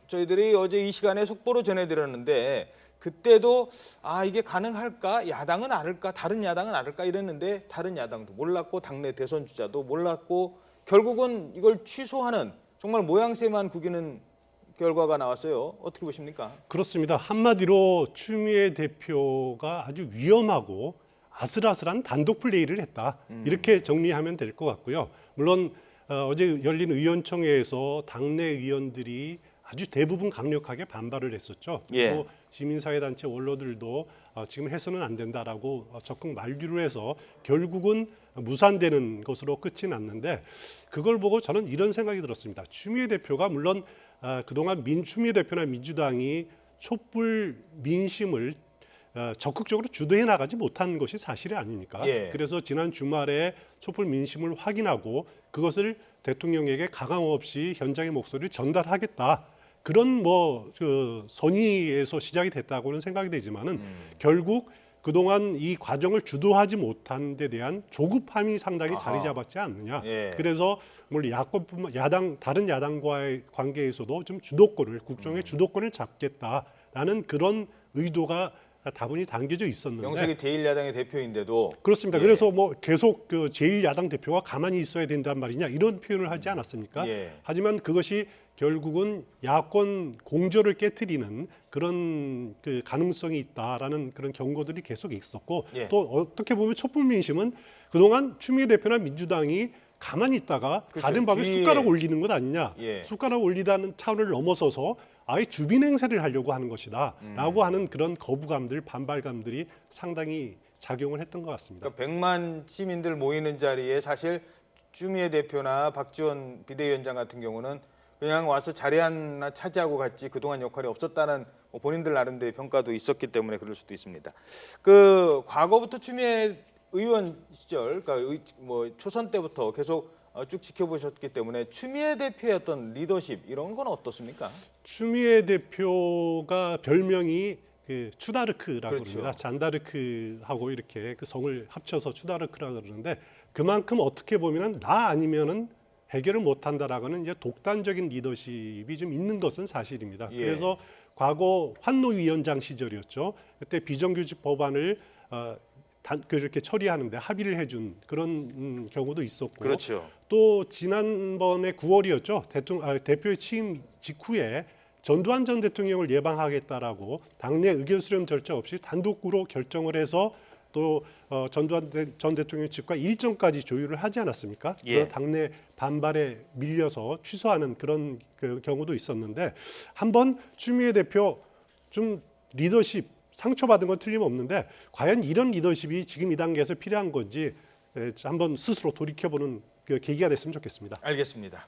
저희들이 어제 이 시간에 속보로 전해드렸는데 그때도 이게 가능할까? 야당은 알을까? 다른 야당은 알을까? 이랬는데 다른 야당도 몰랐고 당내 대선 주자도 몰랐고 결국은 이걸 취소하는 정말 모양새만 구기는 결과가 나왔어요. 어떻게 보십니까? 그렇습니다. 한마디로 추미애 대표가 아주 위험하고 아슬아슬한 단독 플레이를 했다. 이렇게 정리하면 될 것 같고요. 물론 어제 열린 의원총회에서 당내 의원들이 아주 대부분 강력하게 반발을 했었죠. 예. 그리고 시민사회단체 원로들도 지금 해서는 안 된다라고 적극 만류를 해서 결국은 무산되는 것으로 끝이 났는데 그걸 보고 저는 이런 생각이 들었습니다. 추미애 대표가 물론 그동안 추미애 대표나 민주당이 촛불 민심을 적극적으로 주도해 나가지 못한 것이 사실이 아닙니까? 예. 그래서 지난 주말에 촛불 민심을 확인하고 그것을 대통령에게 가감 없이 현장의 목소리를 전달하겠다. 그런 선의에서 시작이 됐다고는 생각이 되지만은 결국 그동안 이 과정을 주도하지 못한 데 대한 조급함이 상당히 자리 잡았지 않느냐. 예. 그래서 물론 다른 야당과의 관계에서도 좀 주도권을 국정의 주도권을 잡겠다라는 그런 의도가 다분히 담겨져 있었는데 명색이 제1야당의 대표인데도 그렇습니다. 예. 그래서 계속 그 제1야당 대표가 가만히 있어야 된단 말이냐 이런 표현을 하지 않았습니까? 예. 하지만 그것이 결국은 야권 공조를 깨트리는 그런 그 가능성이 있다라는 그런 경고들이 계속 있었고 예. 또 어떻게 보면 촛불 민심은 그동안 추미애 대표나 민주당이 가만히 있다가 그렇죠. 다른 밥에 뒤에. 숟가락 올리는 것 아니냐. 예. 숟가락 올리다는 차원을 넘어서서 아예 주빈 행세를 하려고 하는 것이다라고 하는 그런 거부감들, 반발감들이 상당히 작용을 했던 것 같습니다. 그러니까 100만 시민들 모이는 자리에 사실 추미애 대표나 박지원 비대위원장 같은 경우는 그냥 와서 자리 하나 차지하고 갔지 그동안 역할이 없었다는 본인들 나름대로의 평가도 있었기 때문에 그럴 수도 있습니다. 그 과거부터 추미애 의원 시절, 그러니까 초선 때부터 계속 쭉 지켜보셨기 때문에 추미애 대표의 어떤 리더십 이런 건 어떻습니까? 추미애 대표가 별명이 그 추다르크라고 그렇죠. 그럽니다. 잔다르크하고 이렇게 그 성을 합쳐서 추다르크라고 그러는데 그만큼 어떻게 보면은 나 아니면은 해결을 못한다라고는 이제 독단적인 리더십이 좀 있는 것은 사실입니다. 예. 그래서 과거 환노위원장 시절이었죠. 그때 비정규직 법안을 그렇게 처리하는데 합의를 해준 그런 경우도 있었고 그렇죠. 또 지난번에 9월이었죠. 대표의 취임 직후에 전두환 전 대통령을 예방하겠다라고 당내 의견 수렴 절차 없이 단독으로 결정을 해서 또 전두환 전 대통령 측과 일정까지 조율을 하지 않았습니까? 예. 그 당내 반발에 밀려서 취소하는 그런 그 경우도 있었는데 한번 추미애 대표 좀 리더십 상처받은 건 틀림없는데 과연 이런 리더십이 지금 이 단계에서 필요한 건지 한번 스스로 돌이켜보는 그 계기가 됐으면 좋겠습니다. 알겠습니다.